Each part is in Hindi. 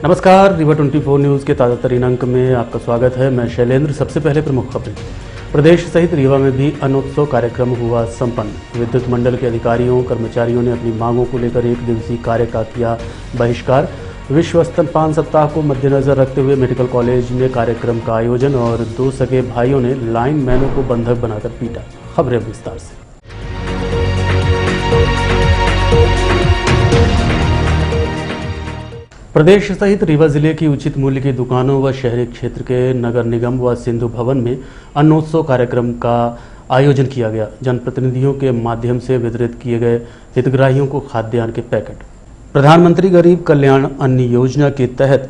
नमस्कार, रीवा 24 न्यूज़ के ताज़ा तरीन अंक में आपका स्वागत है। मैं शैलेंद्र। सबसे पहले प्रमुख खबरें। प्रदेश सहित रीवा में भी अन्नोत्सव कार्यक्रम हुआ संपन्न। विद्युत मंडल के अधिकारियों कर्मचारियों ने अपनी मांगों को लेकर 1 दिवसीय कार्य का किया बहिष्कार। विश्व स्तनपान सप्ताह को मद्देनजर रखते हुए मेडिकल कॉलेज में कार्यक्रम का आयोजन और 2 सगे भाइयों ने लाइन मैनों को बंधक बनाकर पीटा। खबरें विस्तार से। प्रदेश सहित रीवा जिले की उचित मूल्य की दुकानों व शहरी क्षेत्र के नगर निगम व सिंधु भवन में अन्नोत्सव कार्यक्रम का आयोजन किया गया। जनप्रतिनिधियों के माध्यम से वितरित किए गए हितग्राहियों को खाद्यान्न के पैकेट। प्रधानमंत्री गरीब कल्याण अन्न योजना के तहत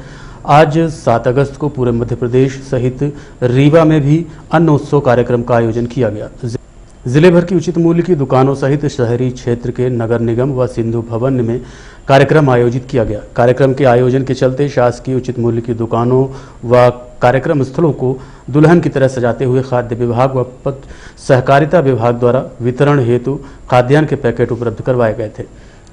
आज 7 अगस्त को पूरे मध्य प्रदेश सहित रीवा में भी अन्नोत्सव कार्यक्रम का आयोजन किया गया। जिले भर की उचित मूल्य की दुकानों सहित शहरी क्षेत्र के नगर निगम व सिंधु भवन में कार्यक्रम आयोजित किया गया। कार्यक्रम के आयोजन के चलते शासकीय उचित मूल्य की दुकानों व कार्यक्रम स्थलों को दुल्हन की तरह सजाते हुए खाद्य विभाग व सहकारिता विभाग द्वारा वितरण हेतु खाद्यान्न के पैकेट उपलब्ध करवाए गए थे।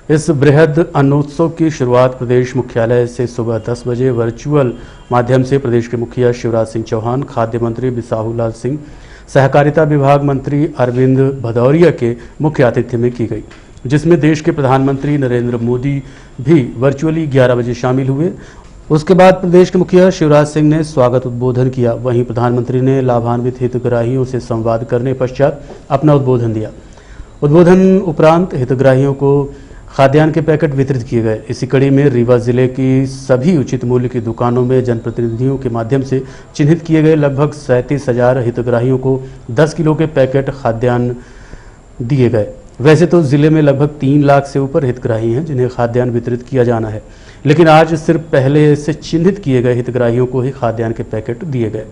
इस बृहद अन्नोत्सव की शुरुआत प्रदेश मुख्यालय से सुबह 10 बजे वर्चुअल माध्यम से प्रदेश के मुखिया शिवराज सिंह चौहान, खाद्य मंत्री बिसाहू लाल सिंह, सहकारिता विभाग मंत्री अरविंद भदौरिया के मुख्य आतिथ्य में की गई, जिसमें देश के प्रधानमंत्री नरेंद्र मोदी भी वर्चुअली 11 बजे शामिल हुए। उसके बाद प्रदेश के मुखिया शिवराज सिंह ने स्वागत उद्बोधन किया। वहीं प्रधानमंत्री ने लाभान्वित हितग्राहियों से संवाद करने पश्चात अपना उद्बोधन दिया। उद्बोधन उपरांत हितग्राहियों को खाद्यान्न के पैकेट वितरित किए गए। इसी कड़ी में रीवा जिले की सभी उचित मूल्य की दुकानों में जनप्रतिनिधियों के माध्यम से चिन्हित किए गए लगभग 37,000 हितग्राहियों को 10 किलो के पैकेट खाद्यान्न दिए गए। वैसे तो जिले में लगभग 3 लाख से ऊपर हितग्राही हैं जिन्हें खाद्यान्न वितरित किया जाना है, लेकिन आज सिर्फ पहले से चिन्हित किए गए हितग्राहियों को ही खाद्यान्न के पैकेट दिए गए।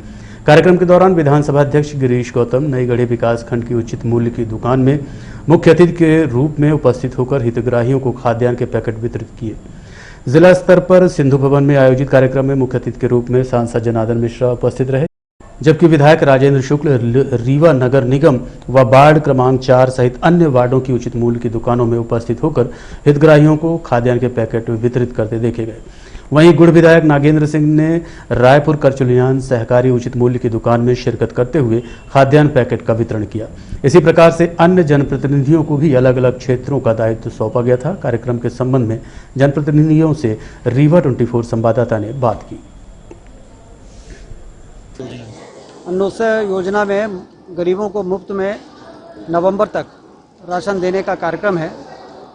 कार्यक्रम के दौरान विधानसभा अध्यक्ष गिरीश गौतम नई गढ़ी विकास खंड की उचित मूल्य की दुकान में मुख्य अतिथि के रूप में उपस्थित होकर हितग्राहियों को खाद्यान्न के पैकेट वितरित किए। जिला स्तर पर सिंधु भवन में आयोजित कार्यक्रम में मुख्य अतिथि के रूप में सांसद जनार्दन मिश्रा उपस्थित रहे, जबकि विधायक राजेंद्र शुक्ल रीवा नगर निगम व वार्ड क्रमांक 4 सहित अन्य वार्डों की उचित मूल्य की दुकानों में उपस्थित होकर हितग्राहियों को खाद्यान्न के पैकेट वितरित करते देखे गए। वहीं गुड़ विधायक नागेंद्र सिंह ने रायपुर करचुलियान सहकारी उचित मूल्य की दुकान में शिरकत करते हुए खाद्यान्न पैकेट का वितरण किया। इसी प्रकार से अन्य जनप्रतिनिधियों को भी अलग अलग क्षेत्रों का दायित्व सौंपा गया था। कार्यक्रम के संबंध में जनप्रतिनिधियों से रीवा 24 संवाददाता ने बात की। अन्नोत्सव योजना में गरीबों को मुफ्त में नवंबर तक राशन देने का कार्यक्रम है,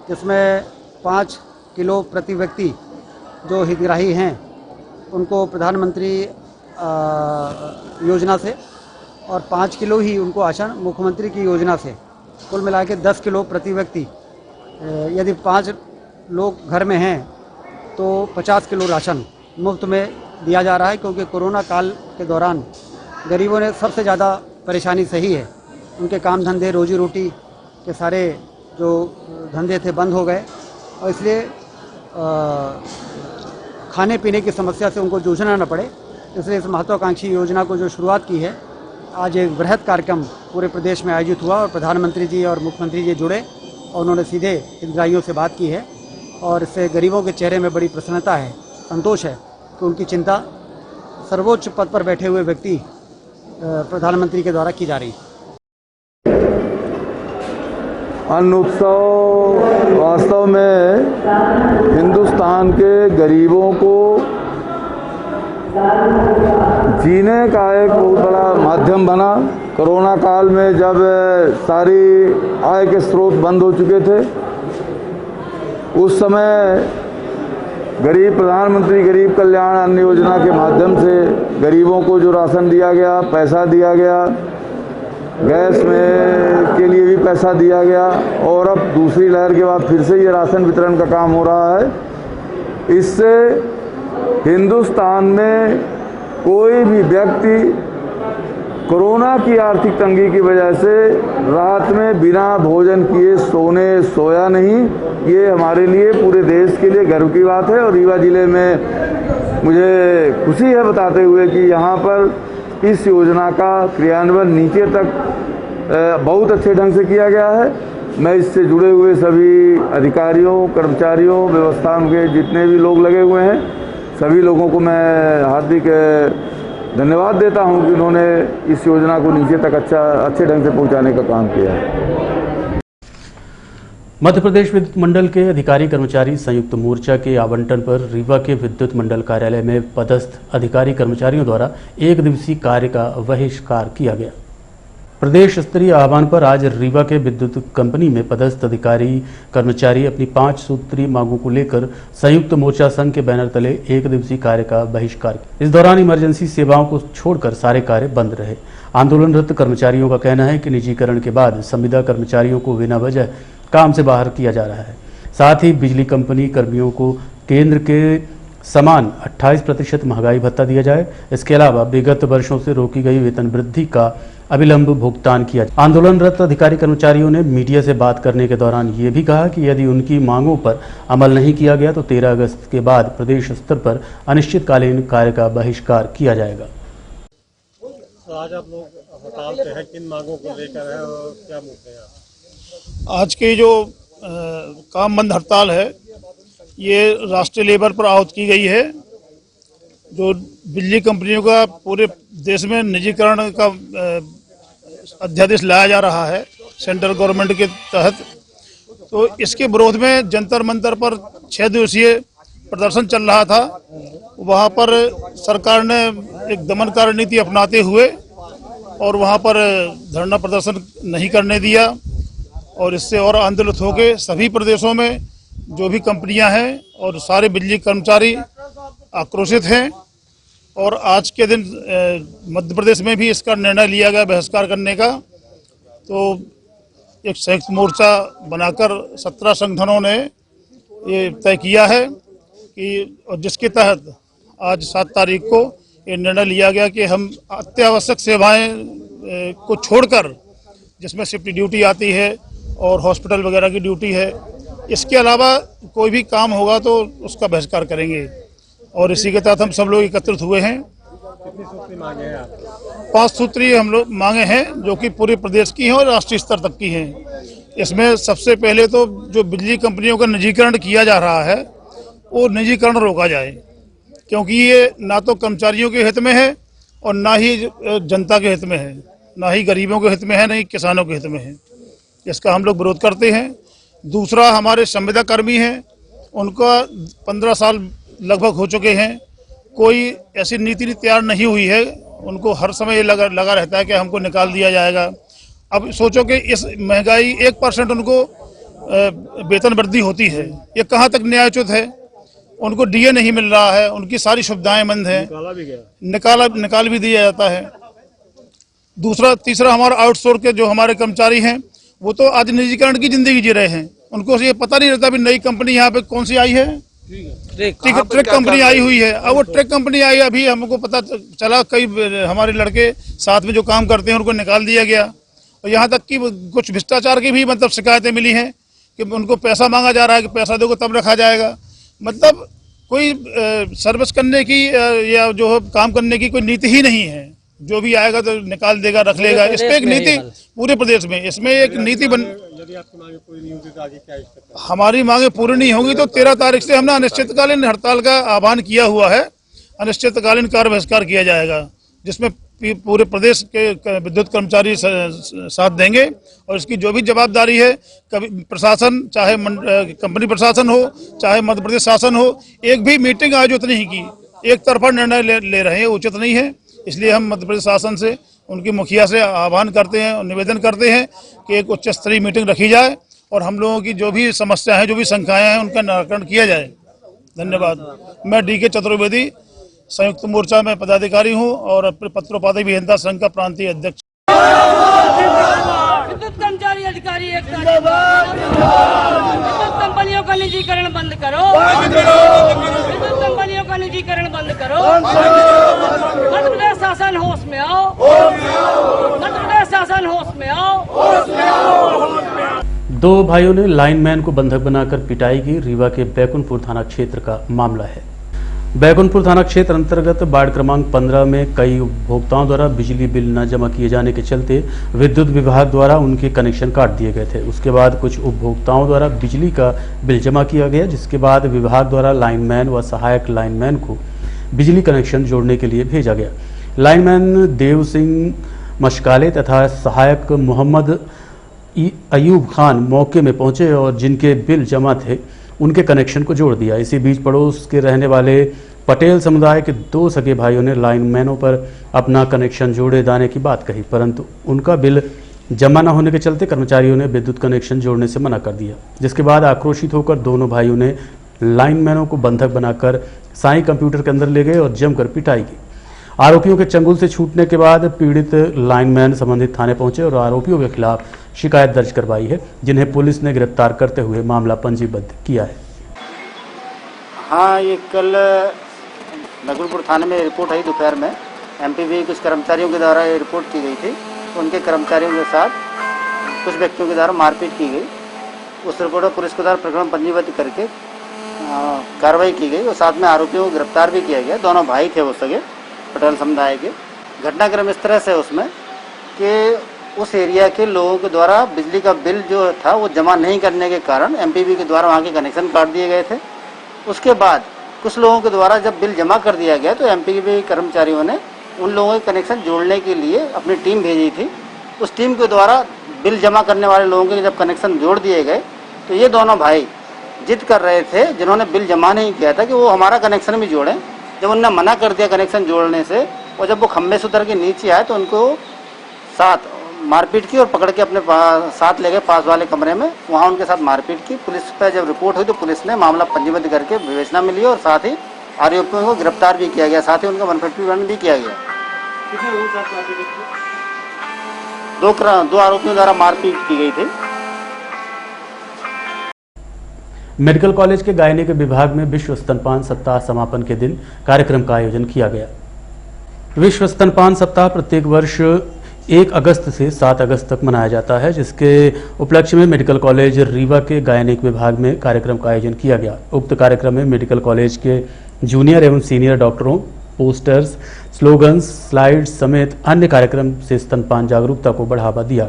जिसमें 5 किलो प्रति व्यक्ति जो हितग्राही हैं उनको प्रधानमंत्री योजना से और 5 किलो ही उनको राशन मुख्यमंत्री की योजना से कुल मिला के 10 किलो प्रति व्यक्ति। यदि 5 लोग घर में हैं तो 50 किलो राशन मुफ्त में दिया जा रहा है, क्योंकि कोरोना काल के दौरान गरीबों ने सबसे ज़्यादा परेशानी सही है। उनके काम धंधे रोजी रोटी के सारे जो धंधे थे बंद हो गए और इसलिए खाने पीने की समस्या से उनको जूझना न पड़े, इसलिए इस महत्वाकांक्षी योजना को जो शुरुआत की है, आज एक बृहद कार्यक्रम पूरे प्रदेश में आयोजित हुआ और प्रधानमंत्री जी और मुख्यमंत्री जी जुड़े और उन्होंने सीधे हितग्राहियों से बात की है और इससे गरीबों के चेहरे में बड़ी प्रसन्नता है, संतोष है कि उनकी चिंता सर्वोच्च पद पर बैठे हुए व्यक्ति प्रधानमंत्री के द्वारा की जा रही है। अन्न उत्सव वास्तव में हिंदुस्तान के गरीबों को जीने का एक बहुत बड़ा माध्यम बना। कोरोना काल में जब सारी आय के स्रोत बंद हो चुके थे, उस समय प्रधानमंत्री गरीब कल्याण अन्न योजना के माध्यम से गरीबों को जो राशन दिया गया, पैसा दिया गया, गैस में के लिए भी पैसा दिया गया और अब दूसरी लहर के बाद फिर से ये राशन वितरण का काम हो रहा है। इससे हिंदुस्तान में कोई भी व्यक्ति कोरोना की आर्थिक तंगी की वजह से रात में बिना भोजन किए सोया नहीं। ये हमारे लिए, पूरे देश के लिए गर्व की बात है और रीवा जिले में मुझे खुशी है बताते हुए कि यहाँ पर इस योजना का क्रियान्वयन नीचे तक बहुत अच्छे ढंग से किया गया है। मैं इससे जुड़े हुए सभी अधिकारियों, कर्मचारियों, व्यवस्था के जितने भी लोग लगे हुए हैं, सभी लोगों को मैं हार्दिक धन्यवाद देता हूं कि उन्होंने इस योजना को नीचे तक अच्छे ढंग से पहुंचाने का काम किया है। मध्य प्रदेश विद्युत मंडल के अधिकारी कर्मचारी संयुक्त मोर्चा के आवंटन पर रीवा के विद्युत मंडल कार्यालय में पदस्थ अधिकारी कर्मचारियों द्वारा एक दिवसीय कार्य का बहिष्कार किया गया। प्रदेश स्तरीय आह्वान पर आज रीवा के विद्युत कंपनी में पदस्थ अधिकारी कर्मचारी अपनी 5 सूत्रीय मांगों को लेकर संयुक्त मोर्चा संघ के बैनर तले एक दिवसीय कार्य का बहिष्कार किया। इस दौरान इमरजेंसी सेवाओं को छोड़कर सारे कार्य बंद रहे। आंदोलनरत कर्मचारियों का कहना है कि निजीकरण के बाद संविदा कर्मचारियों को बिना वजह काम से बाहर किया जा रहा है। साथ ही बिजली कंपनी कर्मियों को केंद्र के समान 28% महंगाई भत्ता दिया जाए। इसके अलावा विगत वर्षों से रोकी गई वेतन वृद्धि का अविलंब भुगतान किया। आंदोलनरत अधिकारी कर्मचारियों ने मीडिया से बात करने के दौरान ये भी कहा कि यदि उनकी मांगों पर अमल नहीं किया गया तो 13 अगस्त के बाद प्रदेश स्तर पर अनिश्चितकालीन कार्य का बहिष्कार किया जाएगा। तो आज आप लोग हड़ताल पे हैं, किन मांगों को लेकर है और क्या मुद्दे हैं? आज की जो काम बंद हड़ताल है ये राष्ट्रीय लेवल पर आहूत की गई है। जो बिजली कंपनियों का पूरे देश में निजीकरण का अध्यादेश लाया जा रहा है सेंट्रल गवर्नमेंट के तहत, तो इसके विरोध में जंतर मंतर पर 6 दिवसीय प्रदर्शन चल रहा था। वहां पर सरकार ने एक दमनकारी नीति अपनाते हुए और वहां पर धरना प्रदर्शन नहीं करने दिया और इससे और आंदोलित होकर सभी प्रदेशों में जो भी कंपनियां हैं और सारे बिजली कर्मचारी आक्रोशित हैं। और आज के दिन मध्य प्रदेश में भी इसका निर्णय लिया गया बहिष्कार करने का। तो एक संयुक्त मोर्चा बनाकर 17 संगठनों ने ये तय किया है कि और जिसके तहत आज 7 तारीख को ये निर्णय लिया गया कि हम अत्यावश्यक सेवाएं को छोड़कर, जिसमें शिफ्ट ड्यूटी आती है और हॉस्पिटल वगैरह की ड्यूटी है, इसके अलावा कोई भी काम होगा तो उसका बहिष्कार करेंगे। और इसी के तहत हम सब लोग एकत्रित हुए हैं। कितनी सूत्री मांगे हैं आप? 5 सूत्रीय हम लोग मांगे हैं जो कि पूरे प्रदेश की हैं और राष्ट्रीय स्तर तक की हैं। इसमें सबसे पहले तो जो बिजली कंपनियों का निजीकरण किया जा रहा है वो निजीकरण रोका जाए, क्योंकि ये ना तो कर्मचारियों के हित में है और ना ही जनता के हित में है, ना ही गरीबों के हित में है, ना ही किसानों के हित में है। इसका हम लोग विरोध करते हैं। दूसरा, हमारे संविदा कर्मी हैं, उनका 15 साल लगभग हो चुके हैं, कोई ऐसी नीति तैयार नहीं हुई है। उनको हर समय ये लगा रहता है कि हमको निकाल दिया जाएगा। अब सोचो कि इस महंगाई 1% उनको वेतन वृद्धि होती है, ये कहाँ तक न्यायोचित है? उनको डीए नहीं मिल रहा है, उनकी सारी सुविधाएं बंद हैं, निकाल भी दिया जाता है। तीसरा हमारा आउटसोर्स के जो हमारे कर्मचारी हैं वो तो आज निजीकरण की जिंदगी जी रहे हैं। उनको ये पता नहीं रहता भी नई कंपनी यहाँ पे कौन सी आई है, ट्रक कंपनी आई हुई है। अब वो ट्रक कंपनी आई, अभी हमको पता चला कई हमारे लड़के साथ में जो काम करते हैं उनको निकाल दिया गया। और यहाँ तक कि कुछ भ्रष्टाचार की भी मतलब शिकायतें मिली हैं कि उनको पैसा मांगा जा रहा है कि पैसा दोगे तब रखा जाएगा। मतलब कोई सर्विस करने की या जो काम करने की कोई नीति ही नहीं है। जो भी आएगा तो निकाल देगा, रख लेगा। इस पे एक नीति पूरे प्रदेश में, इसमें एक नीति बन। यदि आपकी मांगे पूरी नहीं होगी तो आगे क्या स्थिति? हमारी मांगे पूरी नहीं होगी तो 13 तारीख से हमने अनिश्चितकालीन हड़ताल का आह्वान किया हुआ है। अनिश्चितकालीन कार्य बहिष्कार किया जाएगा, जिसमें पूरे प्रदेश के विद्युत कर्मचारी साथ देंगे। और इसकी जो भी जवाबदारी है, कभी प्रशासन, चाहे कंपनी प्रशासन हो, चाहे मध्य प्रदेश शासन हो, एक भी मीटिंग आयोजित नहीं की, एक तरफा निर्णय ले रहे हैं, उचित नहीं है। इसलिए हम मध्य प्रदेश शासन से, उनकी मुखिया से आह्वान करते हैं और निवेदन करते हैं कि एक उच्च स्तरीय मीटिंग रखी जाए और हम लोगों की जो भी समस्या है, जो भी शंकाएं हैं, उनका निराकरण किया जाए। धन्यवाद। मैं DK चतुर्वेदी, संयुक्त मोर्चा में पदाधिकारी हूं और पत्रोपाध्याय अभियंता संघ का प्रांतीय अध्यक्ष। विद्युत कर्मचारी अधिकारी एकता, विद्युत कंपनियों का निजीकरण बंद करो, विद्युत कंपनियों का निजीकरण बंद करो। मध्य प्रदेश शासन होश में आओ, मध्य प्रदेश शासन होश में आओ। 2 भाइयों ने लाइनमैन को बंधक बनाकर पिटाई की। रीवा के बैकुंठपुर थाना क्षेत्र का मामला है। बैकुंठपुर थाना क्षेत्र अंतर्गत वार्ड क्रमांक 15 में कई उपभोक्ताओं द्वारा बिजली बिल न जमा किए जाने के चलते विद्युत विभाग द्वारा उनके कनेक्शन काट दिए गए थे। उसके बाद कुछ उपभोक्ताओं द्वारा बिजली का बिल जमा किया गया, जिसके बाद विभाग द्वारा लाइनमैन व सहायक लाइनमैन को बिजली कनेक्शन जोड़ने के लिए भेजा गया। लाइनमैन देव सिंह मशकाले तथा सहायक मोहम्मद अयूब खान मौके में पहुंचे और जिनके बिल जमा थे उनके कनेक्शन को जोड़ दिया। इसी बीच पड़ोस के रहने वाले पटेल समुदाय के 2 सगे भाइयों ने लाइनमैनों पर अपना कनेक्शन जोड़े जाने की बात कही, परंतु उनका बिल जमा न होने के चलते कर्मचारियों ने विद्युत कनेक्शन जोड़ने से मना कर दिया, जिसके बाद आक्रोशित होकर दोनों भाइयों ने लाइनमैनों को बंधक बनाकर साईं कंप्यूटर के अंदर ले गए और जमकर पिटाई की। आरोपियों के चंगुल से छूटने के बाद पीड़ित लाइनमैन संबंधित थाने पहुंचे और आरोपियों के खिलाफ शिकायत दर्ज करवाई है, जिन्हें पुलिस ने गिरफ्तार करते हुए मामला पंजीबद्ध किया है। हाँ, ये कल नगरपुर थाने में रिपोर्ट आई दोपहर में। एमपीवी कुछ कर्मचारियों के द्वारा ये रिपोर्ट की गई थी। उनके कर्मचारियों के साथ कुछ व्यक्तियों के द्वारा मारपीट की गई। उस रिपोर्ट में पुलिस के द्वारा प्रकरण पंजीबद्ध करके कार्रवाई की गई और साथ में आरोपियों को गिरफ्तार भी किया गया। दोनों भाई थे वो सगे पटेल समुदाय के। घटनाक्रम इस तरह से उसमें कि उस एरिया के लोगों के द्वारा बिजली का बिल जो था वो जमा नहीं करने के कारण एमपीवी के द्वारा वहाँ के कनेक्शन काट दिए गए थे। उसके बाद कुछ लोगों के द्वारा जब बिल जमा कर दिया गया तो एमपीवी कर्मचारियों ने उन लोगों के कनेक्शन जोड़ने के लिए अपनी टीम भेजी थी। उस टीम के द्वारा बिल जमा करने वाले लोगों के जब कनेक्शन जोड़ दिए गए तो ये दोनों भाई जिद कर रहे थे जिन्होंने बिल जमा नहीं किया था कि वो हमारा कनेक्शन भी जोड़ें। जब उन्होंने मना कर दिया कनेक्शन जोड़ने से और जब वो खम्भे से उतर के नीचे आए तो उनको साथ मारपीट की और पकड़ के अपने साथ ले गए पास वाले कमरे में। वहाँ उनके साथ मारपीट की। पुलिस पर जब रिपोर्ट हुई तो पुलिस ने मामला पंजीबद्ध करके विवेचना में लिया और साथ ही आरोपियों को गिरफ्तार भी किया गया, साथ ही उनका 151 भी किया गया। दो आरोपियों द्वारा मारपीट की गई थी। मेडिकल कॉलेज के गायनिक विभाग में विश्व स्तनपान सप्ताह समापन के दिन कार्यक्रम का आयोजन किया गया। विश्व स्तनपान सप्ताह प्रत्येक वर्ष 1 अगस्त से 7 अगस्त तक मनाया जाता है, जिसके उपलक्ष्य में मेडिकल कॉलेज रीवा के गायनिक विभाग में कार्यक्रम का आयोजन किया गया। उक्त कार्यक्रम में मेडिकल कॉलेज के जूनियर एवं सीनियर डॉक्टरों पोस्टर्स, स्लोगन्स, स्लाइड्स समेत अन्य कार्यक्रम से स्तनपान जागरूकता को बढ़ावा दिया।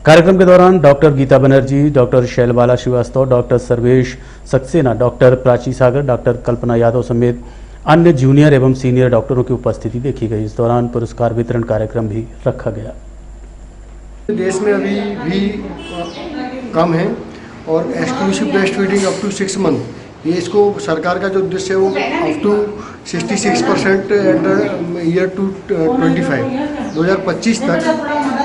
कार्यक्रम के दौरान doctor Geeta Banerjee, doctor Shailbala Srivastava, doctor Sarvesh Saxena, doctor Prachi Sagar, doctor Kalpana Yadav समेत अन्य जूनियर एवं सीनियर डॉक्टरों की उपस्थिति देखी गई। इस दौरान पुरस्कार वितरण कार्यक्रम भी रखा गया। देश में अभी भी कम है और exclusive breast feeding up to 6 month, ये इसको सरकार का जो उद्देश्य है वो अप टू 66% एट ईयर 2025 तक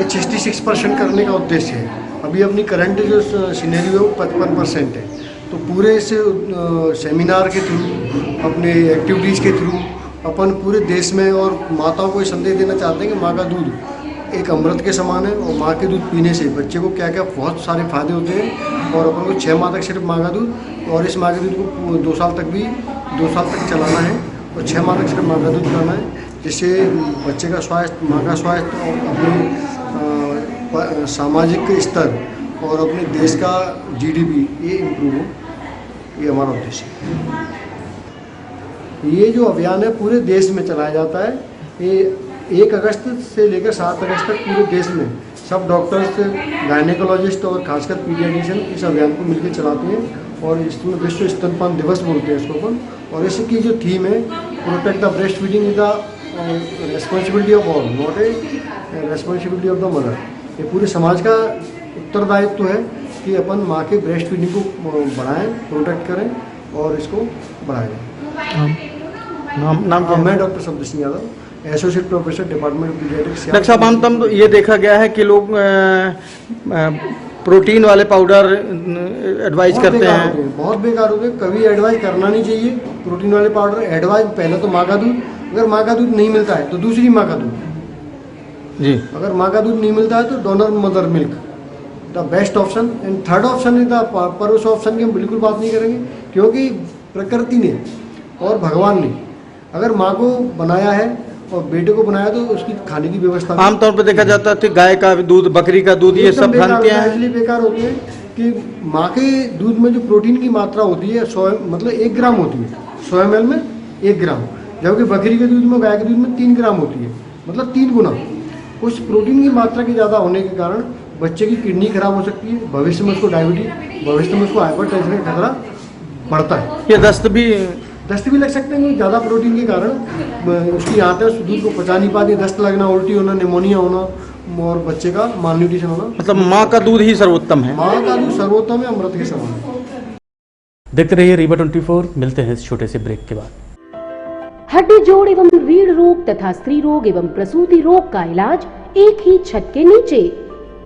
66% करने का उद्देश्य है। अभी अपनी करंट जो सिनेरियो है वो 55% है। तो पूरे इस सेमिनार के थ्रू, अपने एक्टिविटीज़ के थ्रू अपन पूरे देश में और माताओं को ये संदेश देना चाहते हैं कि माँ का दूध एक अमृत के समान है और माँ के दूध पीने से बच्चे को क्या क्या बहुत सारे फायदे होते हैं। और अपन को 6 माह तक सिर्फ माँ का दूध और इस माँ के दूध को 2 साल तक चलाना है और 6 माह तक सिर्फ माँ का दूध पीना है, जिससे बच्चे का स्वास्थ्य, माँ का स्वास्थ्य और अपने सामाजिक स्तर और अपने देश का GDP ये इम्प्रूव हो, ये हमारा उद्देश्य है। ये जो अभियान है पूरे देश में चलाया जाता है। ये 1 अगस्त से लेकर 7 अगस्त तक पूरे देश में सब डॉक्टर्स, गायनेकोलॉजिस्ट और खासकर पीडियाट्रिशियन इस अभियान को मिलकर चलाते हैं और इसमें विश्व स्तनपान दिवस बोलते हैं इसको अपन। और इसकी जो थीम है protect the breast feeding is the responsibility of all, not a responsibility of the mother. ये पूरे समाज का उत्तरदायित्व है कि अपन माँ के ब्रेस्ट फीडिंग को बढ़ाएं, प्रोटेक्ट करें और इसको बढ़ाएं। नाम मैं डॉक्टर शब्द Singh Yadav, associate professor department of paediatrics. Doctor साहब, हम तो ये देखा गया है कि लोग प्रोटीन वाले पाउडर एडवाइज करते हैं, बहुत बेकार होते हैं। कभी एडवाइज करना नहीं चाहिए प्रोटीन वाले पाउडर। एडवाइज पहले तो माँ का दूध, अगर माँ का दूध नहीं मिलता है तो दूसरी माँ का दूध जी, अगर माँ का दूध नहीं मिलता है तो donor mother milk the best option. And third option is the परोस ऑप्शन की हम बिल्कुल बात नहीं करेंगे, क्योंकि प्रकृति ने और भगवान ने अगर माँ को बनाया है और बेटे को बनाया तो उसकी खाने की व्यवस्था आमतौर पर देखा जाता है गाय का दूध, बकरी का दूध, ये सब भ्रांतियां हैं। इसलिए बेकार होती है कि माँ के दूध में जो प्रोटीन की मात्रा होती है 100 मतलब 1 ग्राम होती है 100 ml में 1 ग्राम, जबकि बकरी के दूध में, गाय के दूध में 3 ग्राम होती है, मतलब 3 गुना। उस प्रोटीन की मात्रा की ज़्यादा होने के कारण बच्चे की किडनी खराब हो सकती है, भविष्य में उसको डायबिटीज, भविष्य में उसको हाइपरटेंशन का खतरा बढ़ता है। ये दस्त भी दस्त भी लग सकते हैं, ज़्यादा प्रोटीन के कारण उसकी आंतें दूध को पचा नहीं पाती, दस्त लगना, उल्टी होना, निमोनिया होना और बच्चे का मालन्यूट्रिशन होना। मतलब माँ का दूध ही सर्वोत्तम है। माँ का दूध सर्वोत्तम है, अमृत के समान है। देखते रहिए रीवा 24। मिलते हैं इस छोटे से ब्रेक के बाद। हड्डी जोड़ एवं रीढ़ रोग तथा स्त्री रोग एवं प्रसूति रोग का इलाज एक ही छत के नीचे।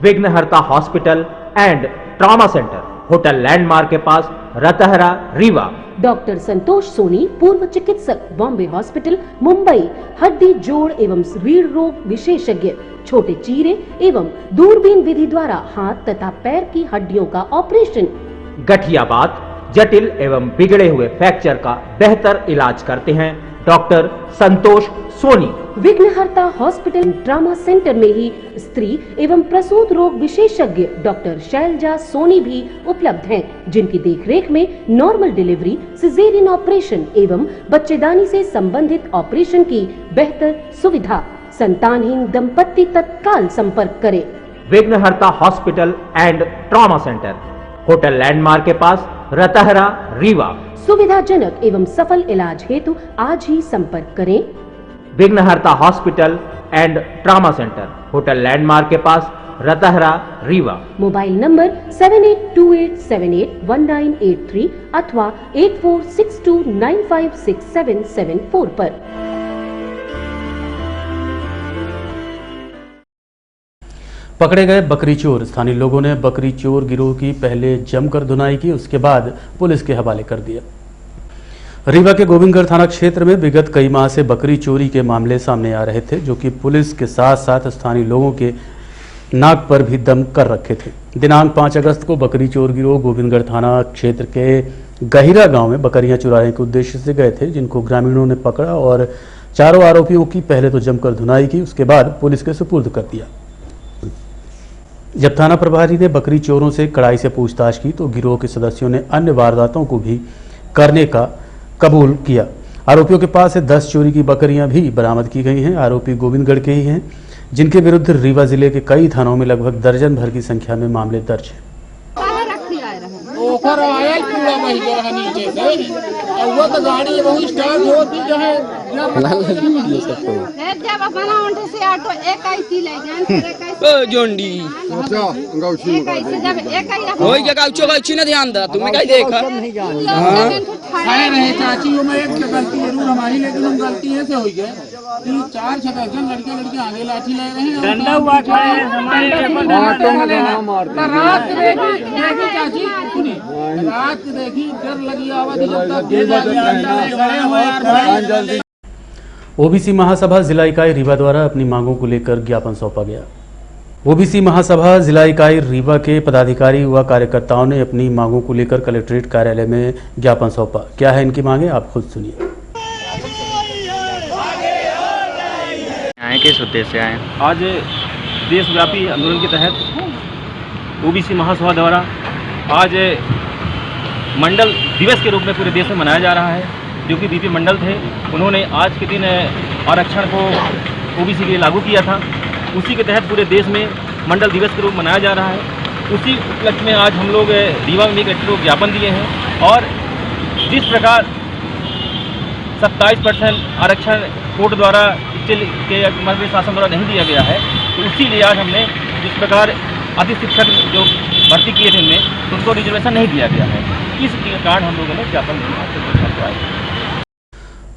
विघ्नहर्ता hospital and trauma centre, hotel landmark के पास, रतहरा, रीवा। डॉक्टर संतोष सोनी, पूर्व चिकित्सक, बॉम्बे हॉस्पिटल, मुंबई। हड्डी जोड़ एवं रीढ़ रोग विशेषज्ञ, छोटे चीरे एवं दूरबीन विधि द्वारा हाथ तथा पैर की हड्डियों का ऑपरेशन। गठियाबात, जटिल एवं बिगड़े हुए फ्रैक्चर का बेहतर इलाज करते हैं डॉक्टर संतोष सोनी। विघ्नहर्ता हॉस्पिटल ट्रॉमा सेंटर में ही स्त्री एवं प्रसूत रोग विशेषज्ञ डॉक्टर शैलजा सोनी भी उपलब्ध हैं, जिनकी देखरेख में नॉर्मल डिलीवरी, सिजेरियन ऑपरेशन एवं बच्चेदानी से संबंधित ऑपरेशन की बेहतर सुविधा। संतानहीन दंपत्ति तत्काल संपर्क करें। विघ्नहर्ता hospital and trauma centre, hotel landmark के पास, रतहरा, रीवा। सुविधाजनक एवं सफल इलाज हेतु आज ही संपर्क करें। विघ्नहर्ता hospital and trauma centre, hotel landmark के पास, रतहरा, रीवा। मोबाइल नंबर 7828781983 अथवा 8462956774 पर। पकड़े गए बकरी चोर। स्थानीय लोगों ने बकरी चोर गिरोह की पहले जमकर धुनाई की, उसके बाद पुलिस के हवाले कर दिया। रीवा के गोविंदगढ़ थाना क्षेत्र में विगत कई माह से बकरी चोरी के मामले सामने आ रहे थे, जो कि पुलिस के साथ साथ स्थानीय लोगों के नाक पर भी दम कर रखे थे। दिनांक 5 अगस्त को बकरी चोर गिरोह गोविंदगढ़ थाना क्षेत्र के गहिरा गांव में बकरियां चुराने के उद्देश्य से गए थे, जिनको ग्रामीणों ने पकड़ा और चारों आरोपियों की पहले तो जमकर धुनाई की, उसके बाद पुलिस के सुपुर्द कर दिया। जब थाना प्रभारी ने बकरी चोरों से कड़ाई से पूछताछ की तो गिरोह के सदस्यों ने अन्य वारदातों को भी करने का कबूल किया। आरोपियों के पास से 10 चोरी की बकरियां भी बरामद की गई हैं। आरोपी गोविंदगढ़ के ही हैं, जिनके विरुद्ध रीवा जिले के कई थानों में लगभग दर्जन भर की संख्या में मामले दर्ज हैं। ध्यान दा तुम्हें कहीं देखा रहे चाची में एक गलती जरूर हमारी, लेकिन हम गलती ऐसे हुई है कि 4 सदस्य लड़के आगे लाठी ले रहे हैं, डंडा हुआ रात देखी चाची सुनी, रात देखी डर लगी आवाज। ओबीसी महासभा जिला इकाई रीवा द्वारा अपनी मांगों को लेकर ज्ञापन सौंपा गया। ओबीसी महासभा जिला इकाई रीवा के पदाधिकारी व कार्यकर्ताओं ने अपनी मांगों को लेकर कलेक्ट्रेट कार्यालय में ज्ञापन सौंपा। क्या है इनकी मांगे, आप खुद सुनिए। किस उद्देश्य से आए? आज देशव्यापी आंदोलन के तहत ओबीसी महासभा द्वारा आज मंडल दिवस के रूप में पूरे देश में मनाया जा रहा है। जो कि बीपी मंडल थे, उन्होंने आज के दिन आरक्षण को ओबीसी के लिए लागू किया था। उसी के तहत पूरे देश में मंडल दिवस के रूप में मनाया जा रहा है। उसी उपलक्ष्य में आज हम लोग रीवा में कलेक्टर को ज्ञापन दिए हैं और जिस प्रकार 27% आरक्षण कोर्ट द्वारा के मध्य शासन द्वारा नहीं दिया गया है, तो इसीलिए आज हमने जिस प्रकार अति शिक्षक जो भर्ती किए थे उनमें, तो उनको रिजर्वेशन नहीं दिया गया है। इस कारण हम लोगों ने ज्ञापन दिया।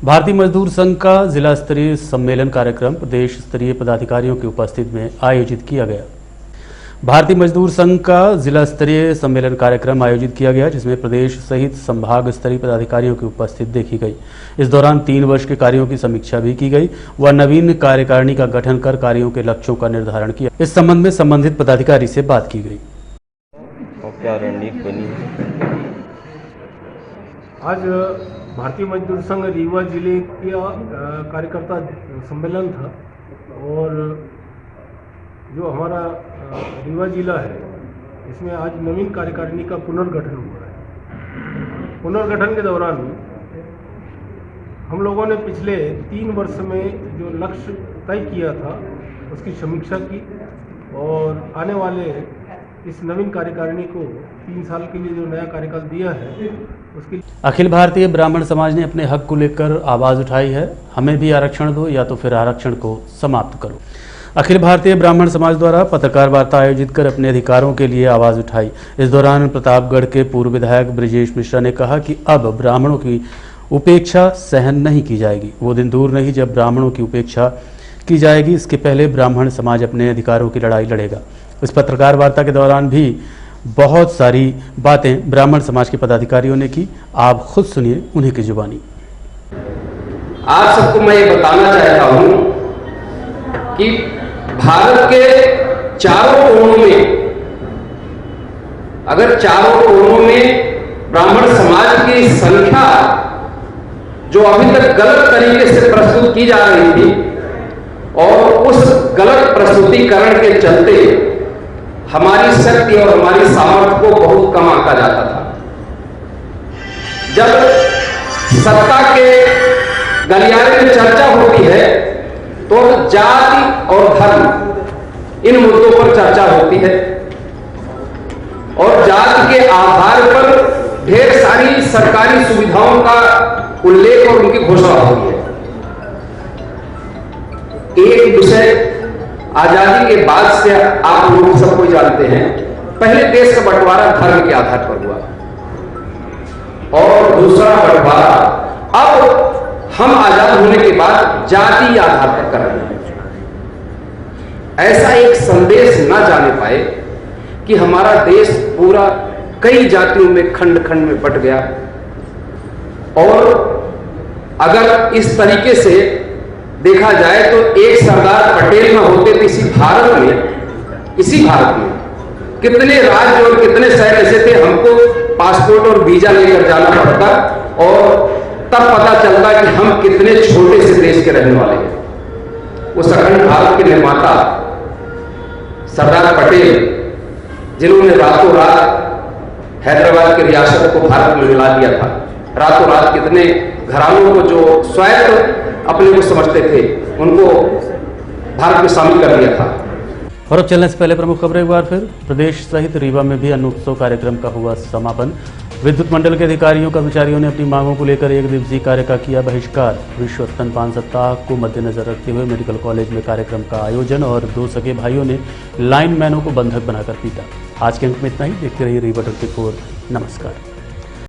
भारतीय मजदूर संघ का जिला स्तरीय सम्मेलन कार्यक्रम प्रदेश स्तरीय पदाधिकारियों की उपस्थिति में आयोजित किया गया। भारतीय मजदूर संघ का जिला स्तरीय सम्मेलन कार्यक्रम आयोजित किया गया, जिसमें प्रदेश सहित संभाग स्तरीय पदाधिकारियों की उपस्थिति देखी गई। इस दौरान 3 वर्ष के कार्यों की समीक्षा भी की गई व नवीन कार्यकारिणी का गठन कर कार्यों के लक्ष्यों का निर्धारण किया। इस संबंध में संबंधित पदाधिकारी से बात की गई। क्या रणनीति बनी? आज भारतीय मजदूर संघ रीवा जिले का कार्यकर्ता सम्मेलन था और जो हमारा रीवा जिला है, इसमें आज नवीन कार्यकारिणी का पुनर्गठन हुआ है। पुनर्गठन के दौरान हम लोगों ने पिछले 3 वर्ष में जो लक्ष्य तय किया था उसकी समीक्षा की और आने वाले इस नवीन कार्यकारिणी को 3 साल के लिए जो नया कार्यकाल दिया है उसके अखिल भारतीय ब्राह्मण समाज ने अपने हक को लेकर आवाज उठाई है। हमें भी आरक्षण दो या तो फिर आरक्षण को समाप्त करो। अखिल भारतीय ब्राह्मण समाज द्वारा पत्रकार वार्ता आयोजित कर अपने अधिकारों के लिए आवाज उठाई। इस दौरान प्रतापगढ़ के पूर्व विधायक ब्रजेश मिश्रा ने कहा कि अब ब्राह्मणों की उपेक्षा सहन नहीं की जाएगी। वो दिन दूर नहीं जब ब्राह्मणों की उपेक्षा की जाएगी। इसके पहले ब्राह्मण समाज अपने अधिकारों की लड़ाई लड़ेगा। इस पत्रकार वार्ता के दौरान भी बहुत सारी बातें ब्राह्मण समाज के पदाधिकारियों ने की। आप खुद सुनिए उन्हीं की जुबानी। आप सबको मैं ये बताना चाहता हूं कि भारत के चारों कोनों में, अगर चारों कोनों में ब्राह्मण समाज की संख्या जो अभी तक गलत तरीके से प्रस्तुत की जा रही थी और उस गलत प्रस्तुतिकरण के चलते हमारी शक्ति और हमारी सामर्थ्य को बहुत कम आंका जाता था। जब सत्ता के गलियारे में चर्चा होती है तो जाति और धर्म इन मुद्दों पर चर्चा होती है और जाति के आधार पर ढेर सारी सरकारी सुविधाओं का उल्लेख और उनकी घोषणा होती है। एक विषय आजादी के बाद से आप लोग सबको जानते हैं, पहले देश का बंटवारा धर्म के आधार पर हुआ और दूसरा बंटवारा अब हम आजाद होने के बाद जाति आधार पर कर रहे हैं। ऐसा एक संदेश ना जाने पाए कि हमारा देश पूरा कई जातियों में खंड खंड में बंट गया और अगर इस तरीके से देखा जाए तो एक सरदार पटेल न होते तो इसी भारत में कितने राज्य और कितने शहर ऐसे थे हमको पासपोर्ट और वीजा लेकर जाना पड़ता और तब पता चलता कि हम कितने छोटे से देश के रहने वाले हैं। उस अखंड भारत के निर्माता सरदार पटेल, जिन्होंने रातों रात हैदराबाद की रियासत को भारत में मिला दिया था, रातों रात कितने घरानों को जो स्वायत्त अपने को समझते थे उनको भारत में शामिल कर दिया था। और अब चलने से पहले प्रमुख खबरें एक बार फिर। प्रदेश सहित रीवा में भी अन्न उत्सव कार्यक्रम का हुआ समापन। विद्युत मंडल के अधिकारियों कर्मचारियों ने अपनी मांगों को लेकर एक दिवसीय कार्य का किया बहिष्कार। विश्व स्तनपान सप्ताह को मद्देनजर रखते हुए मेडिकल कॉलेज में कार्यक्रम का आयोजन और 2 सगे भाइयों ने लाइनमैनों को बंधक बनाकर पीटा। आज के अंक में इतना ही। देखते रहिए रीवा 24। नमस्कार।